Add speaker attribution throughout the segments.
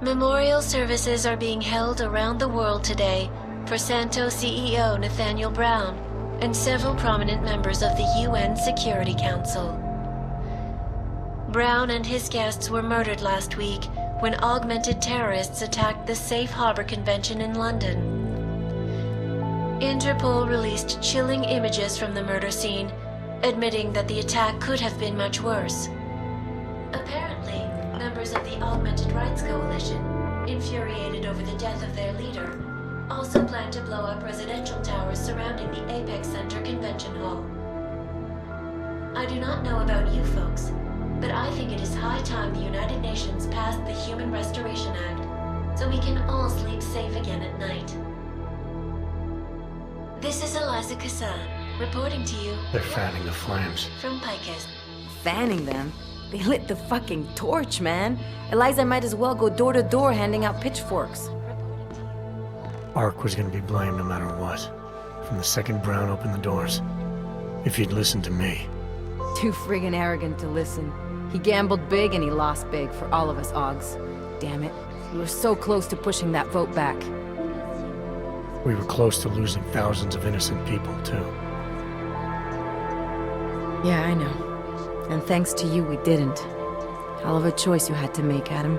Speaker 1: Memorial services are being held around the world today for Santo CEO Nathaniel Brown and several prominent members of the UN Security Council. Brown and his guests were murdered last week when augmented terrorists attacked the Safe Harbor Convention in London. Interpol released chilling images from the murder scene, admitting that the attack could have been much worse. Apparently, members of the Augmented Rights Coalition, infuriated over the death of their leader, also plan to blow up residential towers surrounding the Apex Center Convention Hall. I do not know about you folks, but I think it is high time the United Nations passed the Human Restoration Act, so we can all sleep safe again at night. This is Eliza Kassan, reporting to you.
Speaker 2: They're fanning the flames.
Speaker 1: From Picus.
Speaker 3: Fanning them? They lit the fucking torch, man. Eliza might as well go door to door handing out pitchforks.
Speaker 2: Ark was gonna be blamed no matter what. From the second Brown opened the doors. If he'd listened to me.
Speaker 3: Too friggin' arrogant to listen. He gambled big and he lost big for all of us Augs. Damn it. We were so close to pushing that vote back.
Speaker 2: We were close to losing thousands of innocent people, too.
Speaker 3: Yeah, I know. And thanks to you, we didn't. Hell of a choice you had to make, Adam.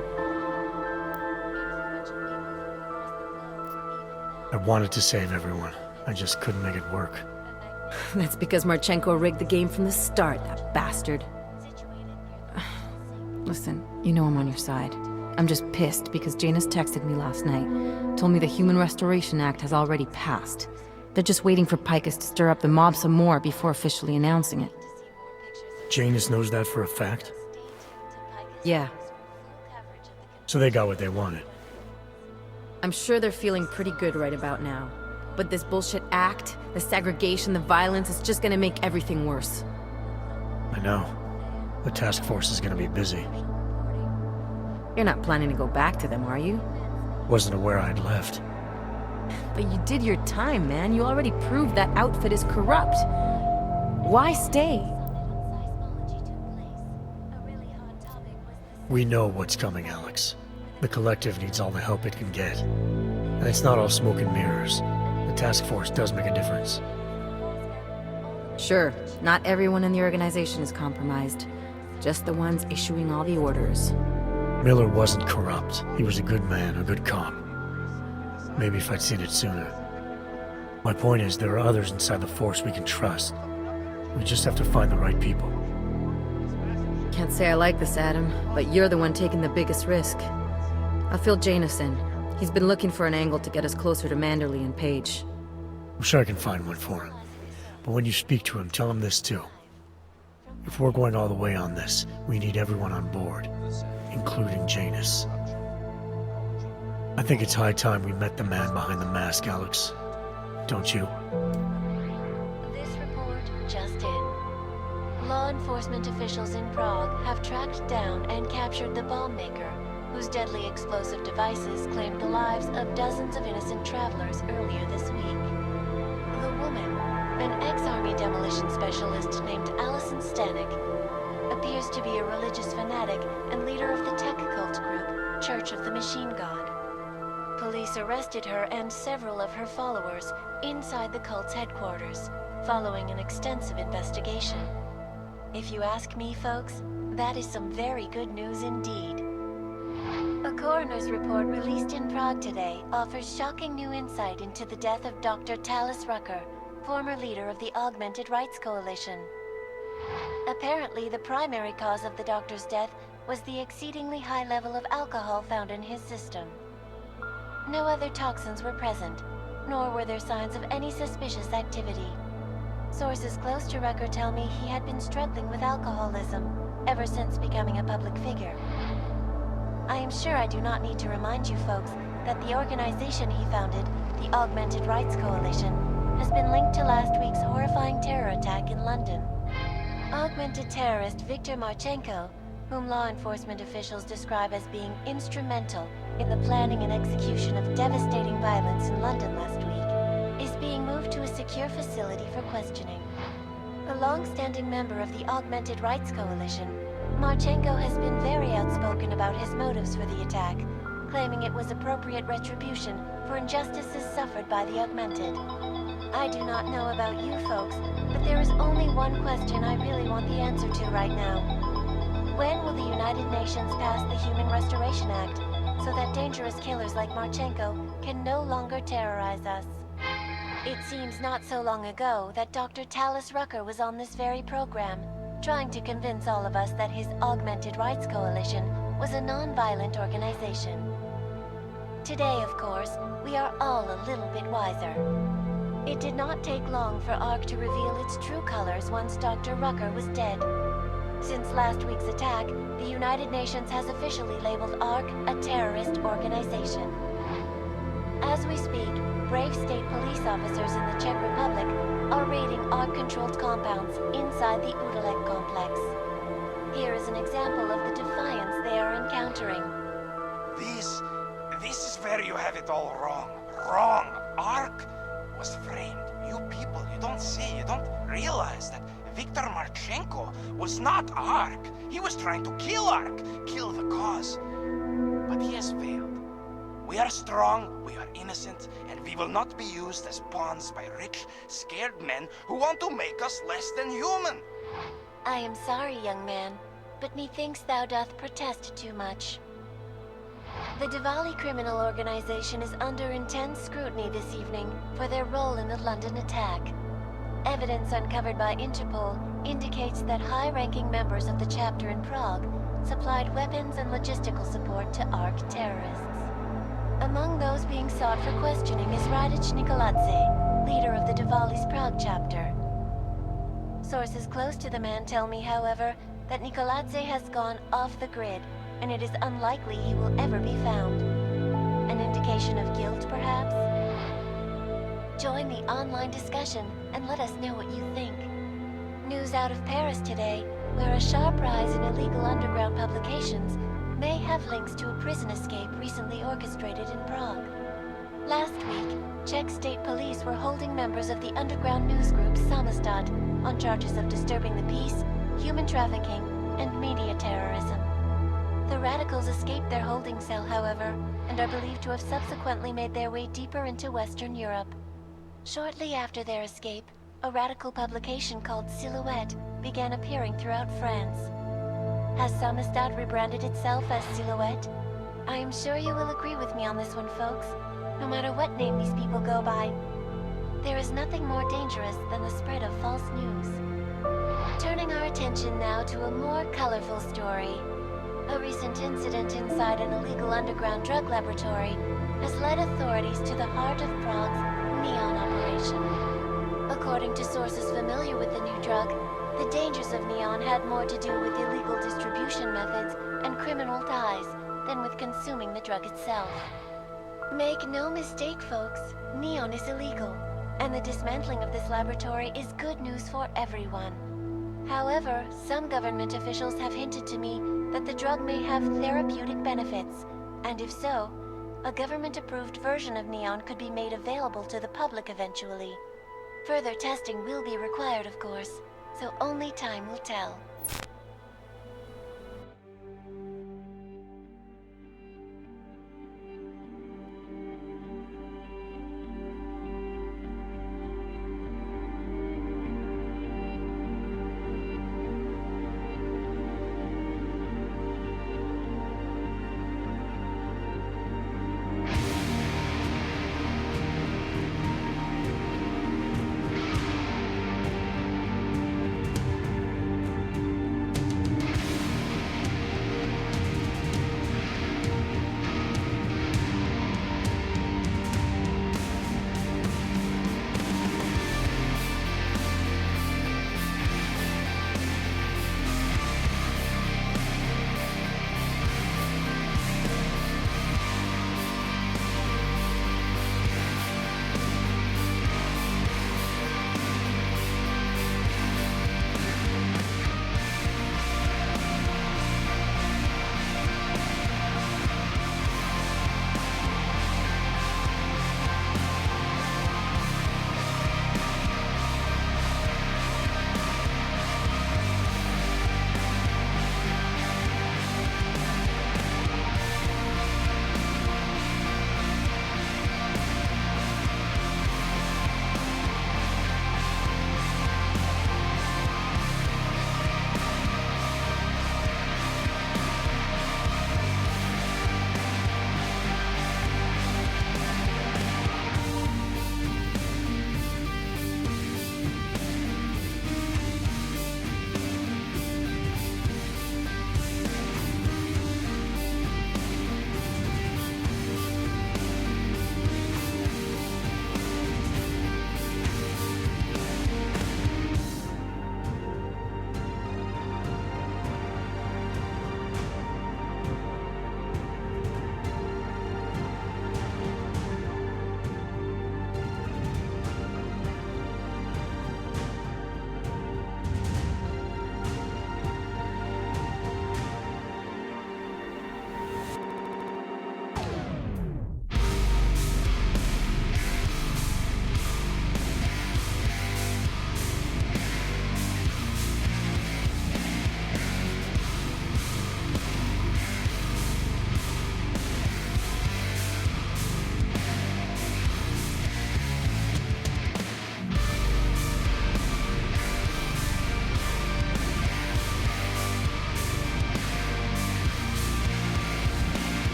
Speaker 2: I wanted to save everyone. I just couldn't make it work.
Speaker 3: That's because Marchenko rigged the game from the start, that bastard. Listen, you know I'm on your side. I'm just pissed because Janus texted me last night. Told me the Human Restoration Act has already passed. They're just waiting for Picus to stir up the mob some more before officially announcing it.
Speaker 2: Janus knows that for a fact?
Speaker 3: Yeah.
Speaker 2: So they got what they wanted.
Speaker 3: I'm sure they're feeling pretty good right about now. But this bullshit act, the segregation, the violence, is just gonna make everything worse.
Speaker 2: I know. The task force is gonna be busy.
Speaker 3: You're not planning to go back to them, are you?
Speaker 2: Wasn't aware I'd left.
Speaker 3: But you did your time, man. You already proved that outfit is corrupt. Why stay?
Speaker 2: We know what's coming, Alex. The Collective needs all the help it can get. And it's not all smoke and mirrors. The task force does make a difference.
Speaker 3: Sure, not everyone in the organization is compromised. Just the ones issuing all the orders.
Speaker 2: Miller wasn't corrupt. He was a good man, a good cop. Maybe if I'd seen it sooner. My point is, there are others inside the force we can trust. We just have to find the right people.
Speaker 3: Can't say I like this, Adam, but you're the one taking the biggest risk. I'll fill Janus in. He's been looking for an angle to get us closer to Manderley and Page.
Speaker 2: I'm sure I can find one for him. But when you speak to him, tell him this too. If we're going all the way on this, we need everyone on board, including Janus. I think it's high time we met the man behind the mask, Alex. Don't you?
Speaker 1: This report just in. Law enforcement officials in Prague have tracked down and captured the bomb maker, whose deadly explosive devices claimed the lives of dozens of innocent travelers earlier this week. The woman, an ex-army demolition specialist named Allison Stanek, appears to be a religious fanatic and leader of the tech cult group, Church of the Machine God. Police arrested her and several of her followers inside the cult's headquarters, following an extensive investigation. If you ask me, folks, that is some very good news indeed. A coroner's report released in Prague today offers shocking new insight into the death of Dr. Talis Rucker, former leader of the Augmented Rights Coalition. Apparently, the primary cause of the doctor's death was the exceedingly high level of alcohol found in his system. No other toxins were present, nor were there signs of any suspicious activity. Sources close to Rucker tell me he had been struggling with alcoholism ever since becoming a public figure. I am sure I do not need to remind you folks that the organization he founded, the Augmented Rights Coalition, has been linked to last week's horrifying terror attack in London. Augmented terrorist Viktor Marchenko, whom law enforcement officials describe as being instrumental in the planning and execution of devastating violence in London last week, is being moved to a secure facility for questioning. A long-standing member of the Augmented Rights Coalition, Marchenko has been very outspoken about his motives for the attack, claiming it was appropriate retribution for injustices suffered by the Augmented. I do not know about you folks, but there is only one question I really want the answer to right now. When will the United Nations pass the Human Restoration Act so that dangerous killers like Marchenko can no longer terrorize us? It seems not so long ago that Dr. Talis Rucker was on this very program, trying to convince all of us that his Augmented Rights Coalition was a non-violent organization. Today, of course, we are all a little bit wiser. It did not take long for ARC to reveal its true colors once Dr. Rucker was dead. Since last week's attack, the United Nations has officially labeled ARC a terrorist organization. As we speak, brave state police officers in the Czech Republic are raiding ARC-controlled compounds inside the Udalek complex. Here is an example of the defiance they are encountering.
Speaker 4: This is where you have it all wrong. Wrong! ARC was framed. You people, you don't see, you don't realize that Viktor Marchenko was not ARC. He was trying to kill ARC, kill the cause. But he has failed. We are strong, we are innocent, and we will not be used as pawns by rich, scared men who want to make us less than human.
Speaker 1: I am sorry, young man, but methinks thou doth protest too much. The Diwali criminal organization is under intense scrutiny this evening for their role in the London attack. Evidence uncovered by Interpol indicates that high-ranking members of the chapter in Prague supplied weapons and logistical support to ARC terrorists. Among those being sought for questioning is Radic Nikoladze, leader of the Diwali's Prague chapter. Sources close to the man tell me, however, that Nikoladze has gone off the grid, and it is unlikely he will ever be found. An indication of guilt, perhaps? Join the online discussion and let us know what you think. News out of Paris today, where a sharp rise in illegal underground publications may have links to a prison escape recently orchestrated in Prague. Last week, Czech state police were holding members of the underground news group Samizdat on charges of disturbing the peace, human trafficking, and media terrorism. The radicals escaped their holding cell, however, and are believed to have subsequently made their way deeper into Western Europe. Shortly after their escape, a radical publication called Silhouette began appearing throughout France. Has Samizdat rebranded itself as Silhouette? I am sure you will agree with me on this one, folks, no matter what name these people go by. There is nothing more dangerous than the spread of false news. Turning our attention now to a more colorful story. A recent incident inside an illegal underground drug laboratory has led authorities to the heart of Prague's Neon operation. According to sources familiar with the new drug, the dangers of Neon had more to do with illegal distribution methods and criminal ties than with consuming the drug itself. Make no mistake, folks, Neon is illegal, and the dismantling of this laboratory is good news for everyone. However, some government officials have hinted to me that the drug may have therapeutic benefits, and if so, a government-approved version of Neon could be made available to the public eventually. Further testing will be required, of course, so only time will tell.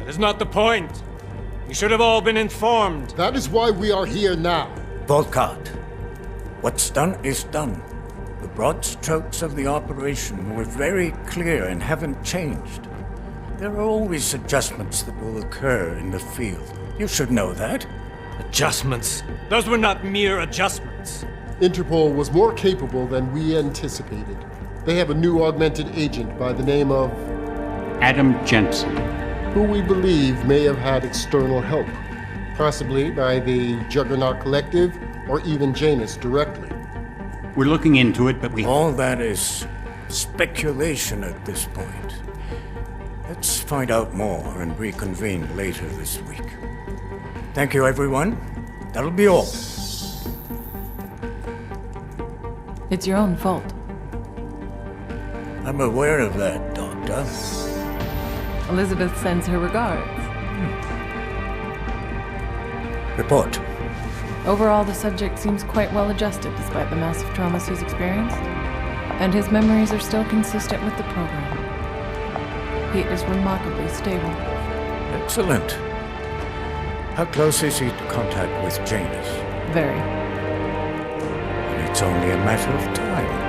Speaker 5: That is not the point. We should have all been informed.
Speaker 6: That is why we are here now.
Speaker 7: Volkart, what's done is done. The broad strokes of the operation were very clear and haven't changed. There are always adjustments that will occur in the field. You should know that.
Speaker 5: Adjustments? Those were not mere adjustments.
Speaker 6: Interpol was more capable than we anticipated. They have a new augmented agent by the name of
Speaker 8: Adam Jensen.
Speaker 6: who we believe may have had external help, possibly by the Juggernaut Collective or even Janus directly.
Speaker 8: We're looking into it, but we...
Speaker 7: All that is speculation at this point. Let's find out more and reconvene later this week. Thank you, everyone. That'll be all.
Speaker 3: It's your own fault.
Speaker 7: I'm aware of that, Doctor.
Speaker 3: Elizabeth sends her regards.
Speaker 7: Report.
Speaker 3: Overall, the subject seems quite well adjusted despite the massive traumas he's experienced. And his memories are still consistent with the program. He is remarkably stable.
Speaker 7: Excellent. How close is he to contact with Janus?
Speaker 3: Very.
Speaker 7: And it's only a matter of time.